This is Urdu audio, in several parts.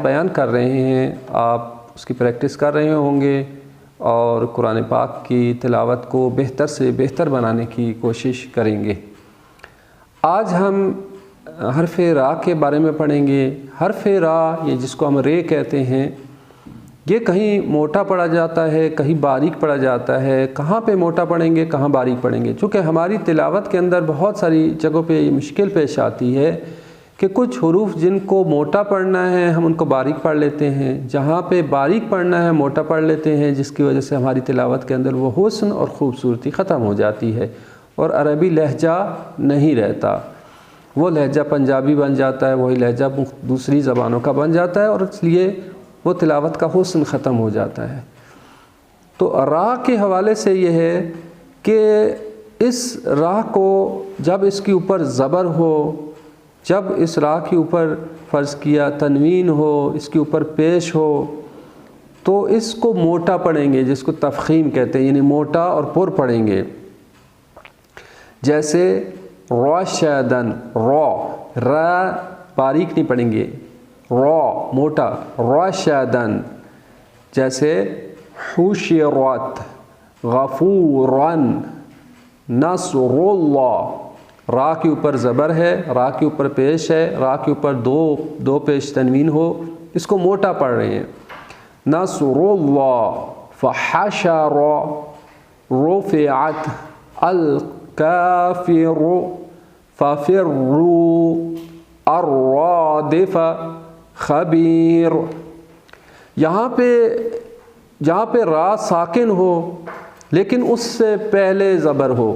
بیان کر رہے ہیں آپ اس کی پریکٹس کر رہے ہوں گے اور قرآن پاک کی تلاوت کو بہتر سے بہتر بنانے کی کوشش کریں گے۔ آج ہم حرف را کے بارے میں پڑھیں گے۔ حرف را، یہ جس کو ہم رے کہتے ہیں، یہ کہیں موٹا پڑھا جاتا ہے، کہیں باریک پڑھا جاتا ہے۔ کہاں پہ موٹا پڑھیں گے، کہاں باریک پڑھیں گے؟ چونکہ ہماری تلاوت کے اندر بہت ساری جگہوں پہ یہ مشکل پیش آتی ہے کہ کچھ حروف جن کو موٹا پڑھنا ہے ہم ان کو باریک پڑھ لیتے ہیں، جہاں پہ باریک پڑھنا ہے موٹا پڑھ لیتے ہیں، جس کی وجہ سے ہماری تلاوت کے اندر وہ حسن اور خوبصورتی ختم ہو جاتی ہے اور عربی لہجہ نہیں رہتا۔ وہ لہجہ پنجابی بن جاتا ہے، وہی لہجہ دوسری زبانوں کا بن جاتا ہے اور اس لیے وہ تلاوت کا حسن ختم ہو جاتا ہے۔ تو را کے حوالے سے یہ ہے کہ اس را کو جب اس کے اوپر زبر ہو، جب اس را کے اوپر فرض کیا تنوین ہو، اس کے اوپر پیش ہو، تو اس کو موٹا پڑھیں گے، جس کو تفخیم کہتے ہیں، یعنی موٹا اور پر پڑھیں گے۔ جیسے راشدن، را باریک نہیں پڑھیں گے، موٹا، راشدن۔ جیسے حشرت، غفورن، نصر اللہ، را کے اوپر زبر ہے، را کے اوپر پیش ہے، را کے اوپر دو پیش تنوین ہو، اس کو موٹا پڑھ رہے ہیں۔ نصر اللہ، فحشر، رفعت، الکافر، ففروا، الرادف، خبیر۔ جہاں پہ را ساکن ہو لیکن اس سے پہلے زبر ہو،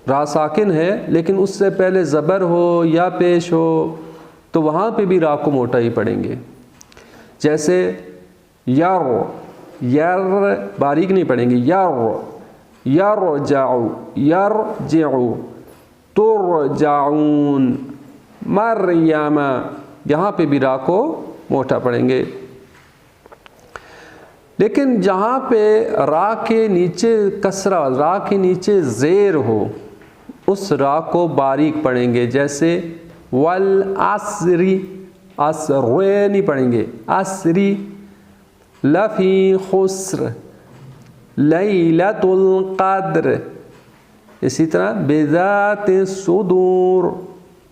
را ساکن ہے لیکن اس سے پہلے زبر ہو یا پیش ہو، تو وہاں پہ بھی را کو موٹا ہی پڑھیں گے۔ جیسے یر باریک نہیں پڑھیں گے، یرجعو، ترجعون، مریم، یہاں پہ بھی را کو موٹا پڑھیں گے۔ لیکن جہاں پہ را کے نیچے کسرہ، را کے نیچے زیر ہو، اس را کو باریک پڑھیں گے۔ جیسے والعصری، عصر نہیں پڑھیں گے، عصری، لفی خسر، لیلۃ القدر۔ اسی طرح بذات الصدور،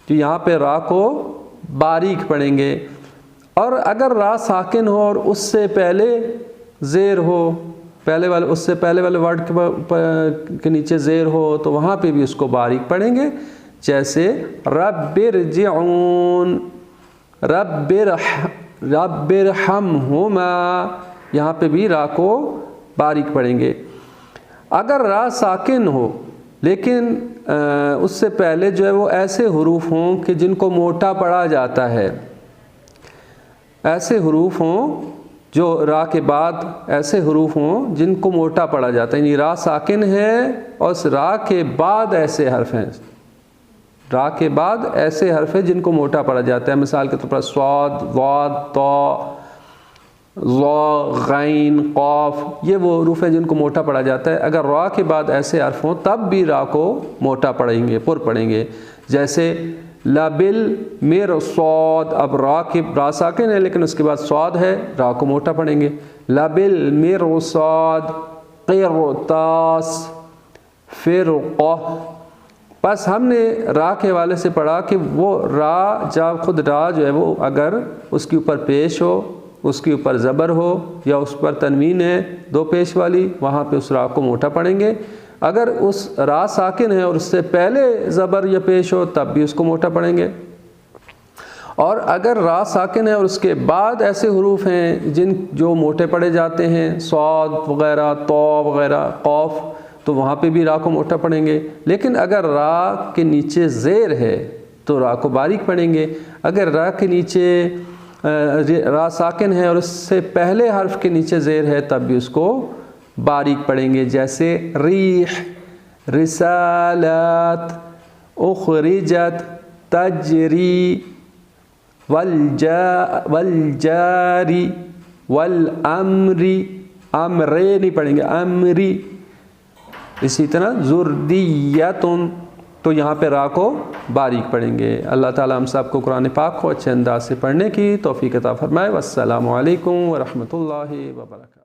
تو یہاں پہ را کو باریک پڑھیں گے۔ اور اگر را ساکن ہو اور اس سے پہلے زیر ہو، اس سے پہلے والے ورڈ کے نیچے زیر ہو، تو وہاں پہ بھی اس کو باریک پڑھیں گے۔ جیسے رب ارجعون، رب ارحمہما، یہاں پہ بھی را کو باریک پڑھیں گے۔ اگر را ساکن ہو لیکن اس سے پہلے جو ہے وہ ایسے حروف ہوں کہ جن کو موٹا پڑھا جاتا ہے، ایسے حروف ہوں جو را کے بعد ایسے حروف ہوں جن کو موٹا پڑھا جاتا ہے، یعنی را ساکن ہے اور اس را کے بعد ایسے حرف ہیں، را کے بعد ایسے حرف ہیں جن کو موٹا پڑھا جاتا ہے۔ مثال کے طور پر صاد، ضاد، طا، ظا، غین، قاف، یہ وہ حروف ہیں جن کو موٹا پڑھا جاتا ہے۔ اگر را کے بعد ایسے حرف ہوں تب بھی را کو موٹا پڑھیں گے، پر پڑھیں گے۔ جیسے لبالمرصاد، اب را ساکن ہے لیکن اس کے بعد صاد ہے، را کو موٹا پڑھیں گے۔ لبالمرصاد، قرطاس، فرقہ۔ بس ہم نے را کے حوالے سے پڑھا کہ وہ را، جب خود را جو ہے وہ اگر اس کے اوپر پیش ہو، اس کے اوپر زبر ہو یا اس پر تنوین ہے دو پیش والی، وہاں پہ اس را کو موٹا پڑھیں گے۔ اگر اس را ساکن ہے اور اس سے پہلے زبر یا پیش ہو تب بھی اس کو موٹا پڑھیں گے۔ اور اگر را ساکن ہے اور اس کے بعد ایسے حروف ہیں جو موٹے پڑھے جاتے ہیں، صاد وغیرہ، طا وغیرہ، قاف، تو وہاں پہ بھی را کو موٹا پڑھیں گے۔ لیکن اگر را کے نیچے زیر ہے تو را کو باریک پڑھیں گے۔ اگر را کے نیچے را ساکن ہے اور اس سے پہلے حرف کے نیچے زیر ہے تب بھی اس کو باریک پڑھیں گے۔ جیسے ریح، رسالات، اخرجت، تجری، والجاری، والامری، امرے نہیں پڑھیں گے، امری۔ اسی طرح ذردیتن، تو یہاں پہ را کو باریک پڑھیں گے۔ اللہ تعالیٰ ہم سب کو قرآن پاک کو اچھے انداز سے پڑھنے کی توفیق عطا فرمائے۔ والسلام علیکم ورحمۃ اللہ وبرکاتہ۔